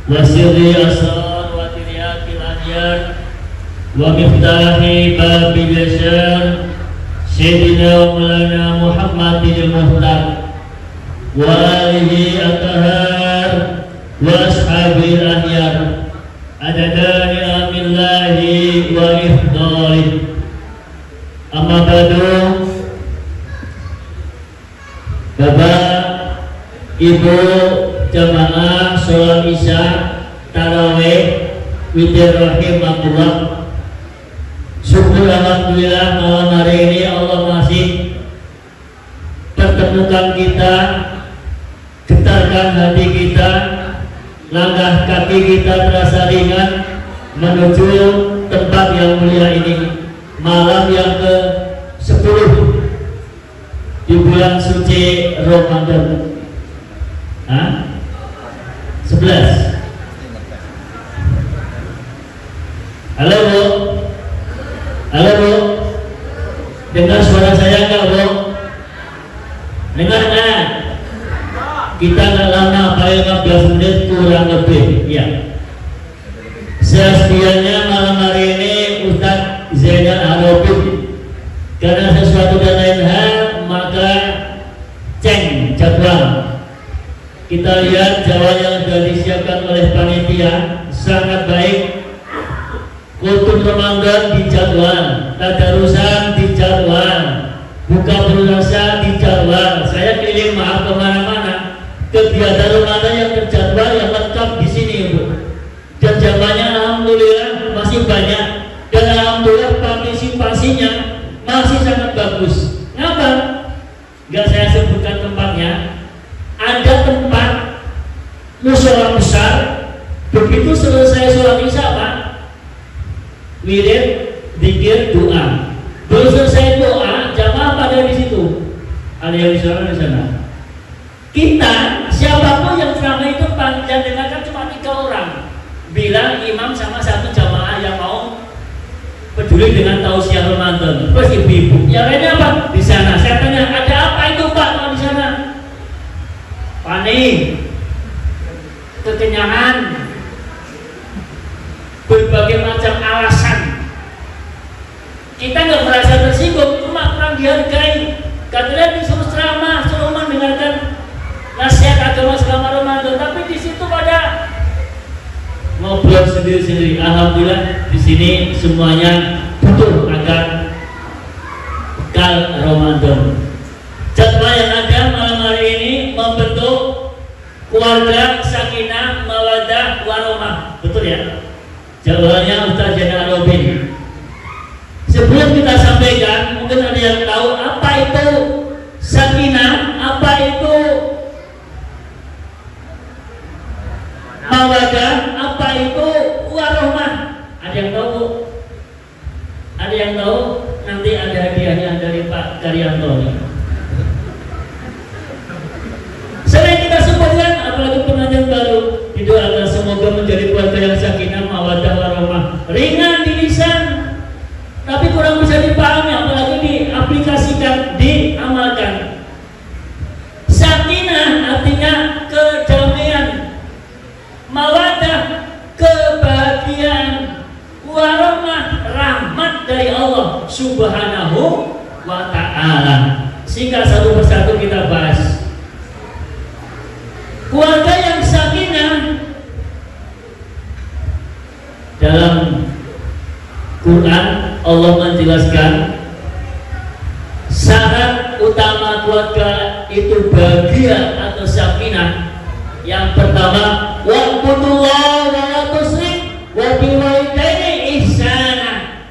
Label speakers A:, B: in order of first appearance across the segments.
A: wa sirri asrar wa tiryakil anyan wa miftahi babil yasar Sayyidina wa Maulana Muhammadil Muhtar wa alihi at-tahar wa ashabil anyan adada ni'amillahi wa ifdalih. Amma ba'du. Bapak Ibu jamaah sholat isya tarawih witir rahimahullah, syukur alhamdulillah malam hari ini Allah masih pertemukan kita, getarkan hati kita, langkah kaki kita terasa ringan menuju tempat yang mulia ini, malam yang ke-10 di bulan suci Ramadan. 11. Halo Bu, halo Bu, dengar suara saya enggak Bu? Dengar enggak? Kita nggak lama, paling 15 menit kurang lebih. Ya. Sesedianya malam hari ini Ustadz Zainal Arifin, karena sesuatu dan lain hal maka ceng jadwal. Kita lihat jadwal yang sudah disiapkan oleh panitia sangat baik. Kultum Ramadan dijadwal, tadarusan dijadwal, buka puasa dijadwal. Saya keliling maaf kemana-mana, kegiatan Ramadan yang terjadwal yang lengkap di sini Bu. Dan jamaahnya alhamdulillah masih banyak, dan alhamdulillah partisipasinya masih sangat bagus. Kenapa? Enggak saya sebutkan tempatnya. Ada tempat musyawarah besar, begitu selesai sholat isya Pak, wirid, zikir, doa. Belum selesai doa, jamaah pada di situ. Ada yang di sana. Kita siapapun yang selama itu panjang dengarkan cuma 3 orang. Bilang imam sama 1 jamaah yang mau peduli dengan tausiah Ramadan. Terus ibu-ibu, yang lainnya apa? Di sana. Saya tanya, ada apa itu Pak kalau di sana? Panik, kekenyangan, berbagai macam alasan. Kita nggak merasa tersinggung, cuma kurang dihargai. Katanya disuruh ceramah, suruh mendengarkan nasihat agama selama Ramadan, tapi di situ pada ngobrol sendiri-sendiri. Alhamdulillah di sini semuanya butuh agar bekal Ramadan. Jadwal yang ada malam hari ini membentuk keluarga sakinah mawaddah warahmah. Betul ya? Jadwalnya Ustaz Zainal Arifin. Sebelum kita sampaikan, mungkin ada yang tahu apa itu sakinah, apa itu mawaddah, apa itu warahmah. Ada yang tahu? Ada yang tahu? Nanti ada hadiahnya dari Pak Karyanto. Selain kita sebutkan, apalagi pengantin baru, didoakan semoga menjadi keluarga yang sakinah mawaddah warahmah. Ringan di lisan, tapi kurang bisa dipahami, apalagi diaplikasikan, diamalkan. Sakinah artinya kedamaian, mawaddah kebahagiaan, warahmah rahmat dari Allah Subhanahu wa ta'ala. Sehingga satu persatu kita bahas. Keluarga yang sakinah, dalam Quran Allah menjelaskan syarat utama keluarga itu bahagia atau sakinah. Yang pertama, wa'budullaha wa la tusyrik wa bil walidaini ihsana.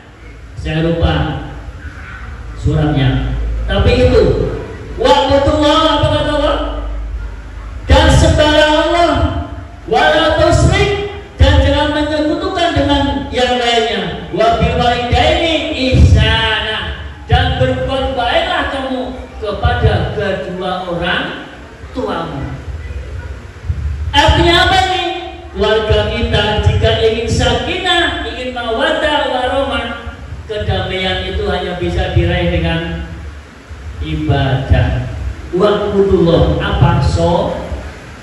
A: Saya lupa suratnya, tapi itu wa'budullaha, apa kata Allah? Dan sembahlah Allah, wa la tusyrik, dan jangan menyekutukan dengan yang lainnya, wa bil walidaini ihsana, dan berbuat baiklah kamu kepada kedua orang tuamu. Artinya apa ini? Keluarga kita jika ingin sakinah, ingin mawaddah warahmah, kedamaian itu hanya bisa diraih dengan ibadah. Wa'budullah, apa?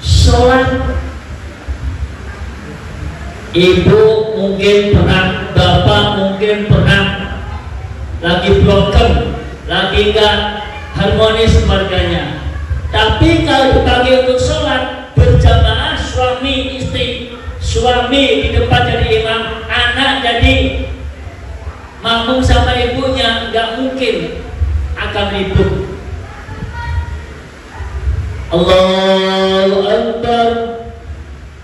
A: Sholat. Ibu mungkin pernah, bapak mungkin pernah lagi broken, lagi nggak harmonis keluarganya. Tapi kalau dipakai untuk sholat berjamaah, suami istri, suami di depan jadi imam, anak jadi makmum sama ibunya, nggak mungkin akan ribut. Allahu Akbar,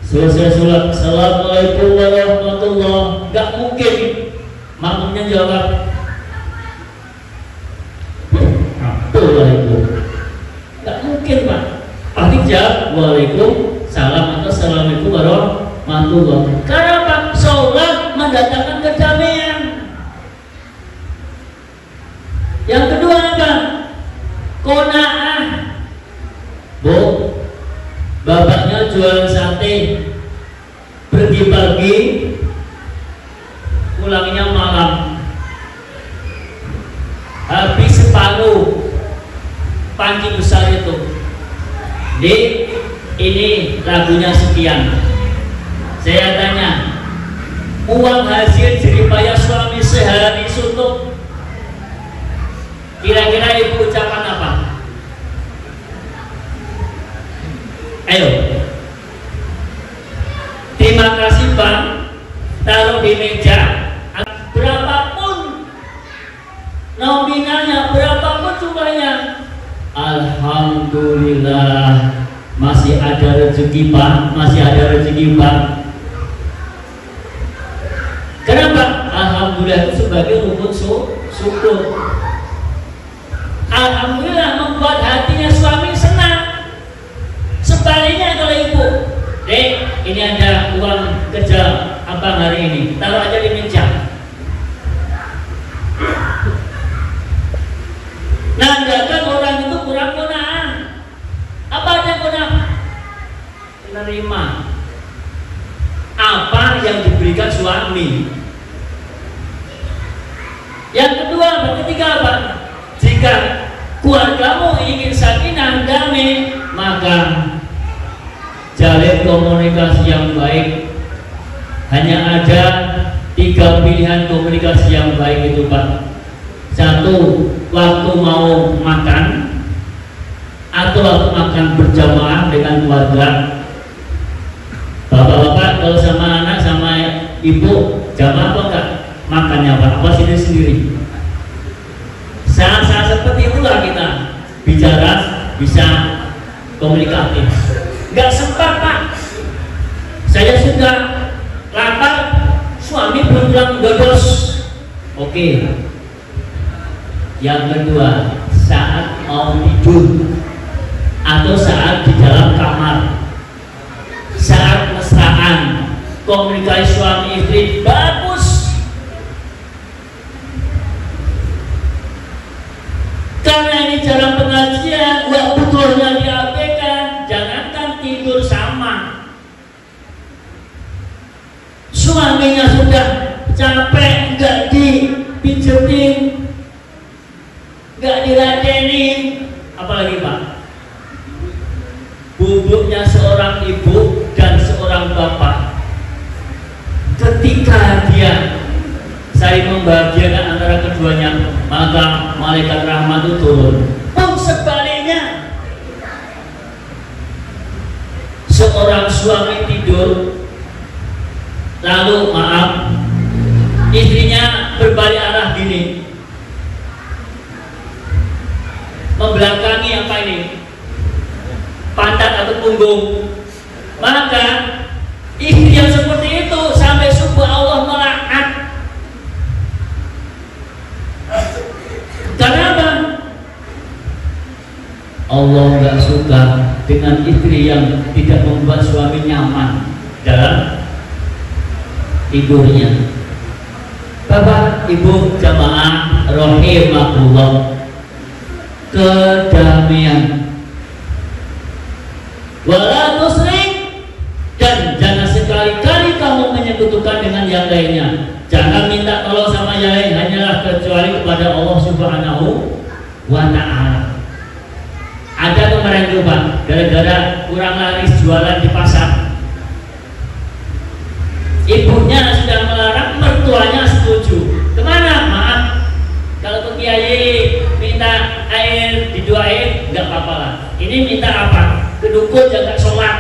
A: selesai sholat, Assalamualaikum warahmatullah, nggak mungkin makmumnya jawab apalah itu, nggak mungkin Pak. Pasti jawab Waalaikumsalam atau Assalamualaikum warahmatullah. Karena apa? Sholat mendatangkan kedamaian. Yang kedua apa? Qanaah. Bu, bapaknya jualan sate, pergi pagi, pulangnya malam, habis separuh panci besar itu. Dek, ini lagunya sekian. Saya tanya, uang hasil jeripaya suami sehari suntuk, kira-kira ibu ucapan apa? Ayo. Terima kasih Bang, taruh di meja. Berapapun nominalnya, berapapun jumlahnya, alhamdulillah masih ada rezeki Pak, masih ada rezeki Pak. Kenapa? Alhamdulillah itu sebagai rukun syukur. Alhamdulillah membuat hatinya suami senang. Sebaliknya kalau ibu, Dek, ini ada uang kerja abang hari ini, taruh aja di meja. Nandakan orang itu kurang qanaah. Apa aja qanaah? Menerima apa yang diberikan suami. Yang kedua, ketiga apa? Jika keluargamu ingin sakinah damai, maka jalin komunikasi yang baik. Hanya ada 3 pilihan komunikasi yang baik itu Pak. 1, waktu mau makan, atau waktu makan berjamaah dengan keluarga. Bapak-bapak kalau sama anak sama ibu jamaah apa enggak? Makannya Pak, apa sendiri-sendiri? Saat-saat seperti itulah kita bicara bisa komunikatif. Nggak sempat Pak, saya sudah lapar, suami belum pulang bos. Oke. Yang kedua, saat mau tidur atau saat di dalam kamar, saat mesraan, komunikasi suami istri bagus. Karena ini jalan pengajian, nggak betulnya diabaikan. Jangankan tidur sama, suaminya sudah capek, nggak dipijetin, nggak diladenin, apalagi Pak, bubuknya seorang ibu dan seorang bapak. Ketika dia saling membahagiakan antara keduanya, maka malaikat rahmat itu turun. Pun sebaliknya, seorang suami tidur, lalu maaf, istrinya berbalik arah gini, membelakangi apa ini? Pantat atau punggung. Maka istri yang seperti itu sampai subuh Allah melaknat. Karena apa? Allah nggak suka dengan istri yang tidak membuat suami nyaman dalam tidurnya. Bapak, Ibu, jamaah rahimakumullah, kedamaian. Wala tusrik, dan jangan sekali-kali kamu menyekutukan dengan yang lainnya. Jangan minta tolong sama yang lain, hanyalah kecuali kepada Allah Subhanahu wa Ta'ala. Ada kemarin itu Pak, gara-gara kurang laris jualan di pasar, ibu rukun jaga sholat.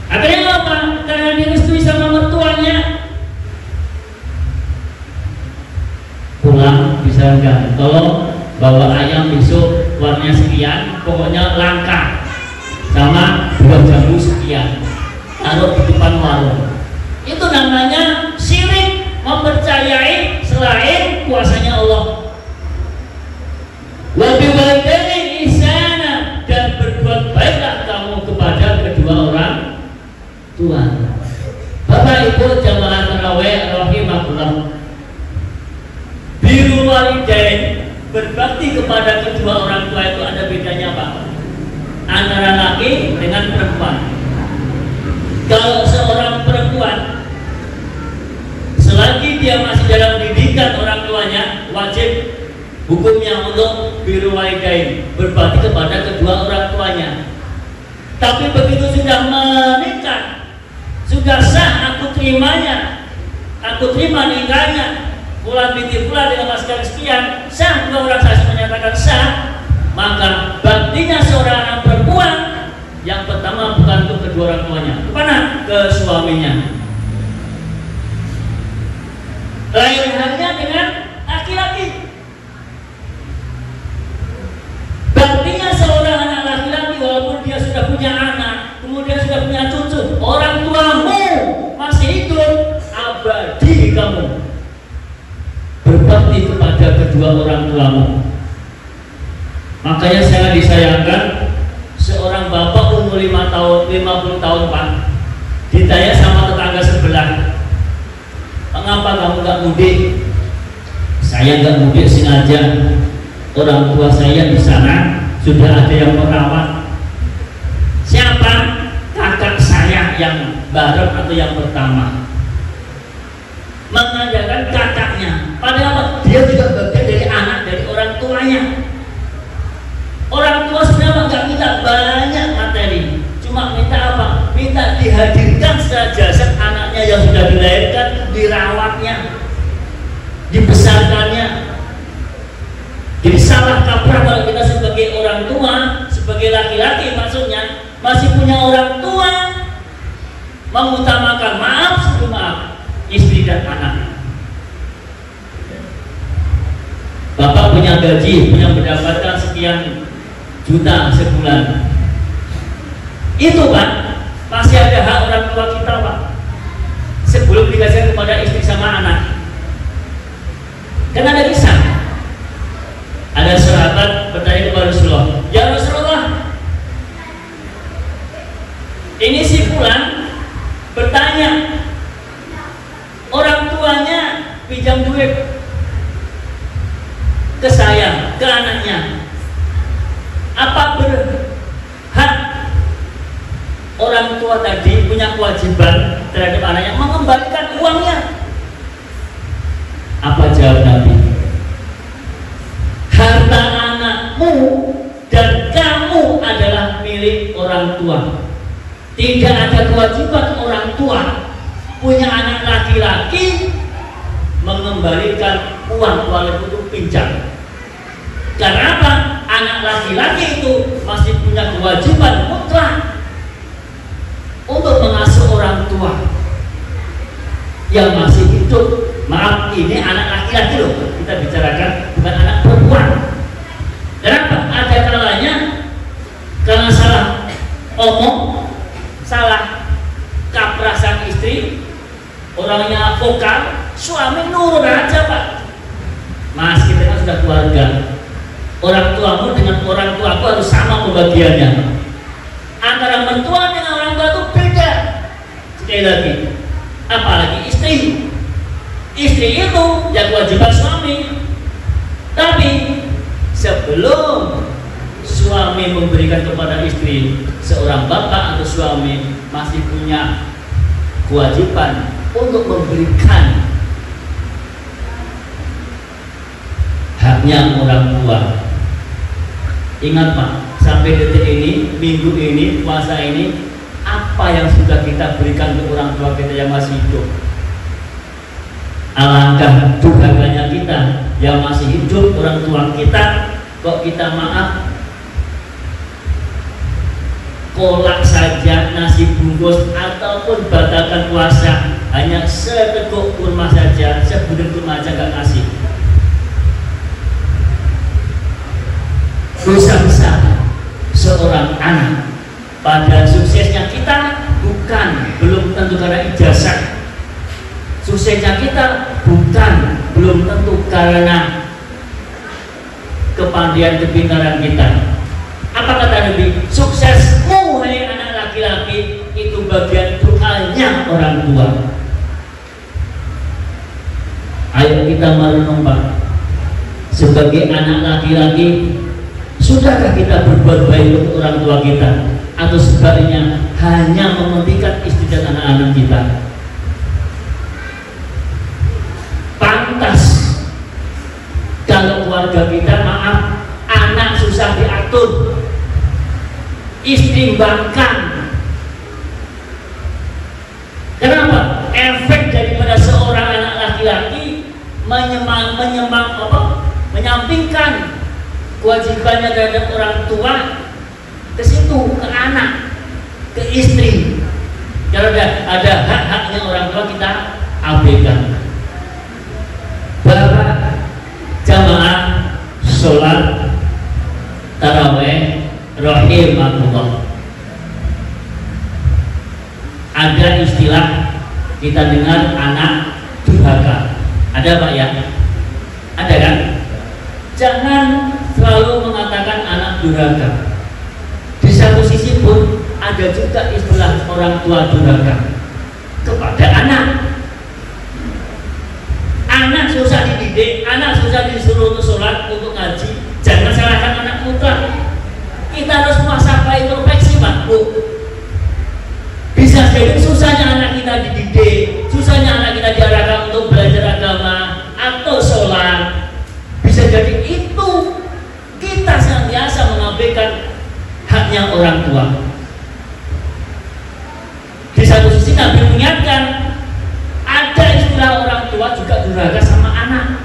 A: Akhirnya apa? Karena direstui sama mertuanya, pulang bisa enggak, tolong bawa ayam besok warnanya sekian, pokoknya langka, sama buah jambu sekian, taruh di depan warung. Itu namanya syirik, mempercayai selain kuasanya Allah. Wa biwalidaini ihsana, dan berbuat baiklah kamu kepada kedua orang tua. Bapak Ibu jamaah tarawih rahimakumullah, birrul walidain, berbakti kepada kedua orang tua itu ada bedanya Pak, antara laki dengan perempuan. Kalau seorang perempuan selagi dia masih dalam didikan orang tuanya, wajib hukumnya untuk birrul walidain, berbakti kepada kedua orang tuanya. Tapi begitu sudah menikah, sudah sah, aku terimanya, aku terima nikahnya, Fulan binti Fulan dengan mas sekian, sah, dua orang saksi menyatakan sah, maka baktinya seorang anak perempuan yang pertama bukan untuk kedua orang tuanya, kemana? Ke suaminya. Lain halnya dengan laki-laki. Baktinya seorang anak laki-laki walaupun dia sudah punya anak, kemudian sudah punya cucu, orang tuamu masih hidup, abadi kamu berbakti kepada kedua orang tuamu. Makanya sangat disayangkan seorang bapak umur 50 tahun Pak ditanya sama tetangga sebelah, mengapa kamu gak mudik? Saya gak mudik sengaja, orang tua saya di sana sudah ada yang merawat. Siapa? Kakak saya yang baru atau yang pertama. Mengandalkan kakaknya, padahal dia juga bagian dari anak dari orang tuanya. Orang tua sebenarnya nggak minta banyak materi, cuma minta apa? Minta dihadirkan secara jasad anaknya yang sudah dilahirkan, dirawatnya, dibesarkannya. Jadi salah kaprah kalau kita sebagai orang tua, sebagai laki-laki maksudnya, masih punya orang tua, mengutamakan maaf sebelum maaf istri dan anak. Bapak punya gaji, punya pendapatan sekian juta sebulan, itu Pak masih ada hak orang tua kita Pak sebelum dikasih kepada istri sama anak. Karena ada kisah, ada sahabat bertanya kepada Rasulullah, ya Rasulullah, ini si Fulan bertanya, orang tuanya pinjam duit ke saya, ke anaknya, apa berhak orang tua tadi punya kewajiban terhadap anaknya mengembalikan uangnya? Apa jawab Nabi? Harta anakmu dan kamu adalah milik orang tua. Tidak ada kewajiban orang tua punya anak laki-laki mengembalikan uang walaupun pinjam. Karena apa? Anak laki-laki itu masih punya kewajiban mutlak untuk mengasuh orang tua yang masih hidup. Maaf, ini anak laki-laki loh, kita bicarakan bukan anak perempuan. Kenapa? Ada kalanya karena salah omong, salah kaprasan istri, orangnya vokal, suami nurut aja Pak. Mas, kita kan sudah keluarga, orang tuamu dengan orang tuaku harus sama pembagiannya. Antara mentua dengan orang tua itu beda. Sekali lagi, apalagi istri. Istri itu yang kewajiban suami. Tapi sebelum suami memberikan kepada istri, seorang bapak atau suami masih punya kewajiban untuk memberikan haknya orang tua. Ingat Pak, sampai detik ini, minggu ini, puasa ini, apa yang sudah kita berikan ke orang tua kita yang masih hidup? Alangkah durhakanya kita yang masih hidup, orang tua kita kok kita maaf kolak saja, nasi bungkus ataupun batakan puasa hanya seteguk kurma saja, sebutir kurma aja nggak kasih. Dosa besar seorang anak. Pada suksesnya kita belum tentu karena ijazah. Suksesnya kita belum tentu karena kepandaian kepintaran kita. Apa kata Nabi? Suksesmu hai anak laki-laki itu bagian doanya orang tua. Ayo kita merenung Pak. Sebagai anak laki-laki, sudahkah kita berbuat baik untuk orang tua kita? Atau sebaliknya hanya mementingkan istri dan anak-anak kita? Pantas kalau keluarga kita maaf, anak susah diatur, istri bangkang. Kenapa? Efek daripada seorang anak laki-laki menyampingkan kewajibannya terhadap orang tua ke situ, ke anak, ke istri. Kalau ada hak-haknya orang tua kita abaikan. Bapak jamaah sholat taraweh rahimahullah, ada istilah kita dengar anak durhaka. Ada Pak ya? Ada kan? Jangan selalu mengatakan anak durhaka. Di satu sisi pun ada juga istilah orang tua durhaka kepada anak. Anak susah dididik, anak susah disuruh untuk sholat, untuk ngaji. Jangan salahkan anak mutlak. Kita harus muhasabah introspeksi Pak Bu. Bisa jadi susahnya anak kita dididik, susahnya anak kita diarahkan untuk belajar agama atau sholat. Bisa jadi itu kita senantiasa mengabaikan haknya orang tua. Di satu sisi Nabi mengingatkan, ada istilah orang tua juga durhaka sama anak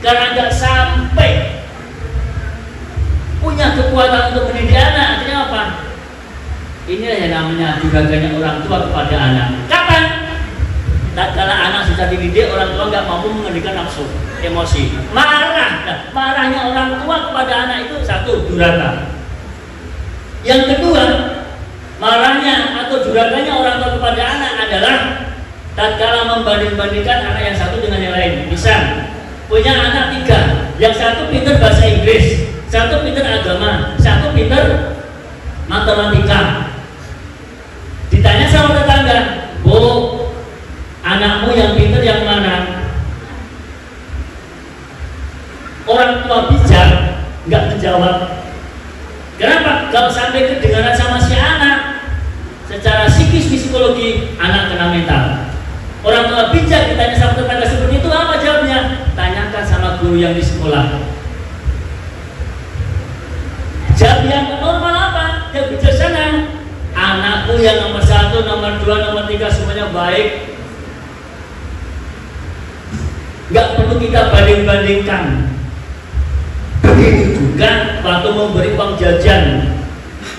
A: karena nggak sampai punya kekuatan untuk mendidik anak. Artinya apa? Inilah yang namanya durhakanya orang tua kepada anak. Kapan? Tatkala anak sudah dididik, orang tua nggak mampu mengendalikan nafsu, emosi, marah. Nah, marahnya orang tua kepada anak itu satu, durhaka. Yang kedua, marahnya atau durhakanya orang tua kepada anak adalah tatkala membanding-bandingkan anak yang satu dengan yang lain. Misal punya anak 3, yang satu pintar bahasa Inggris, satu pintar agama, satu pintar matematika. Ditanya sama tetangga, Bu, anakmu yang pintar yang mana? Orang tua bijak nggak menjawab. Kenapa? Kalau sampai kedengaran sama si anak, secara psikis psikologi anak kena mental. Orang tua bijak ditanya sama tetangga seperti itu, apa jawabnya? Tanyakan sama guru yang di sekolah. Jawab yang normal apa? Yang bijaksana. Anakku yang nomor 1, nomor 2, nomor 3 semuanya baik. Nggak perlu kita banding-bandingkan. Begitu juga waktu memberi uang jajan.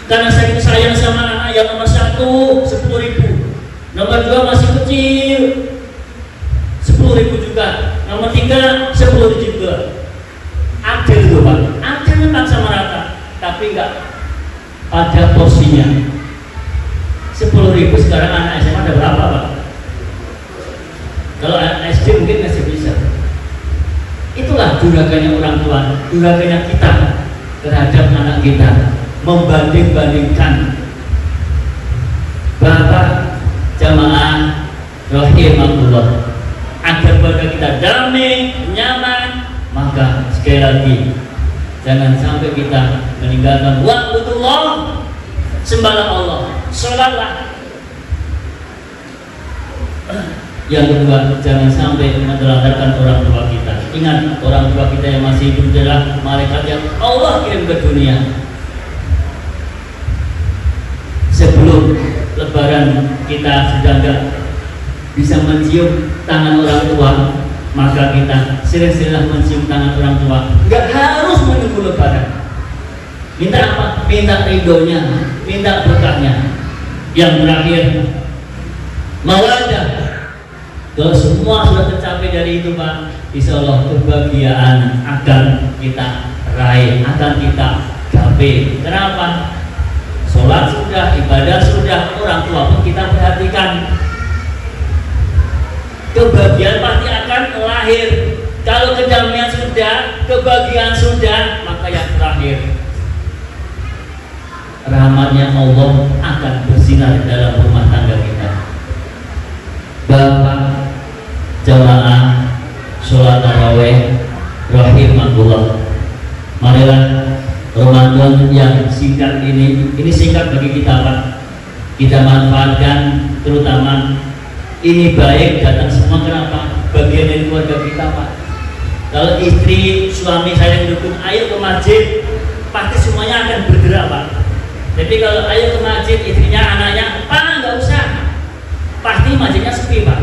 A: Karena saya sayang sama anak yang nomor 1 10.000, nomor 2 masih kecil 10.000 juga, nomor 3 10.000 juga. Adil tuh Pak, adil memang sama rata, tapi nggak pada porsinya. 10.000 sekarang anak SMA ada berapa Pak? Kalau anak SD mungkin masih bisa. Itulah durhakanya orang tua, durhakanya kita terhadap anak kita, membanding-bandingkan. Bapak jamaah rahimahullah, agar keluarga kita damai, nyaman, maka sekali lagi jangan sampai kita meninggalkan waqtullah, sembahlah Allah, sholatlah. Yang kedua, jangan sampai menelantarkan orang tua kita. Ingat, orang tua kita yang masih hidup adalah malaikat yang Allah kirim ke dunia. Sebelum lebaran kita sudah enggak bisa mencium tangan orang tua, maka kita sering-seringlah mencium tangan orang tua. Nggak harus menunggu lebaran. Minta apa? Minta ridhonya, minta berkahnya. Yang terakhir, mawadah. Kalau semua sudah tercapai dari itu, Pak, insya Allah kebahagiaan akan kita raih, akan kita gapai. Kenapa? Sholat sudah, ibadah sudah, orang tua pun kita perhatikan. Kebahagiaan pasti akan lahir. Kalau kedamaian sudah, kebahagiaan sudah, maka yang terakhir, rahmatnya Allah akan bersinar dalam rumah tangga kita. Bapak jamaah sholat tarawih rahimahullah, marilah Ramadan yang singkat ini singkat bagi kita, Pak. Kita manfaatkan, terutama ini baik datang semua. Kenapa? Bagian dari keluarga kita, Pak. Kalau istri, suami saya mendukung, ayo ke masjid, pasti semuanya akan bergerak, Pak. Jadi kalau ayo ke masjid, istrinya, anaknya, Pak nggak usah, pasti masjidnya sepi, Pak.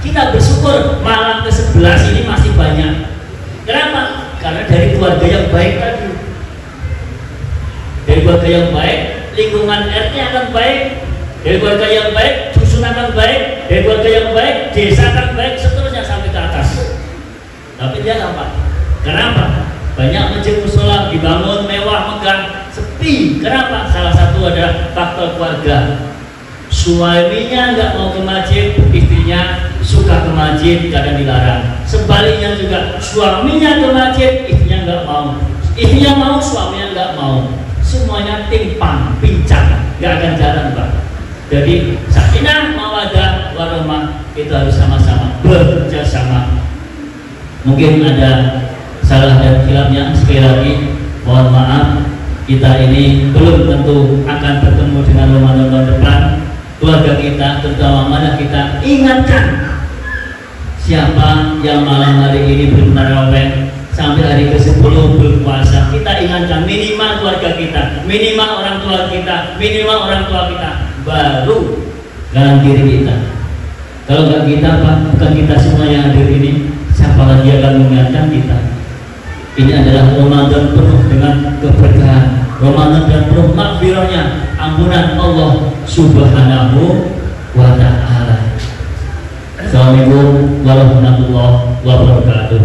A: Kita bersyukur malam ke-11 ini masih banyak. Kenapa? Karena dari keluarga yang baik tadi. Dari keluarga yang baik, lingkungan RT akan baik. Dari keluarga yang baik, dusun akan baik. Dari keluarga yang baik, desa akan baik, seterusnya sampai ke atas. Tapi dia apa? Kenapa? Banyak masjid musola dibangun mewah megah, sepi. Kenapa? Salah satu adalah faktor keluarga. Suaminya nggak mau ke masjid, istrinya suka ke masjid, kadang dilarang. Sebaliknya juga, suaminya ke masjid, istrinya nggak mau. Istrinya mau, suaminya nggak mau. Semuanya timpang, pincang, nggak akan jalan, Pak. Jadi sakinah, mawadah, warahmah itu harus sama-sama bekerja sama. Mungkin ada salah dan khilafnya, sekali lagi mohon maaf. Kita ini belum tentu akan bertemu dengan Ramadan tahun depan. Keluarga kita, terutama mana kita ingatkan siapa yang malam hari ini belum tarawih sampai hari ke-10 berpuasa. Kita ingatkan minimal keluarga kita, minimal orang tua kita, minimal orang tua kita, baru kanan kiri kita. Kalau nggak kita, Pak, bukan kita semua yang hadir ini, siapa lagi akan mengingatkan kita? Ini adalah Ramadan penuh dengan keberkahan, Ramadan dan penuh maghfirahnya, ampunan Allah Subhanahu wa ta'ala. Assalamualaikum warahmatullahi wabarakatuh.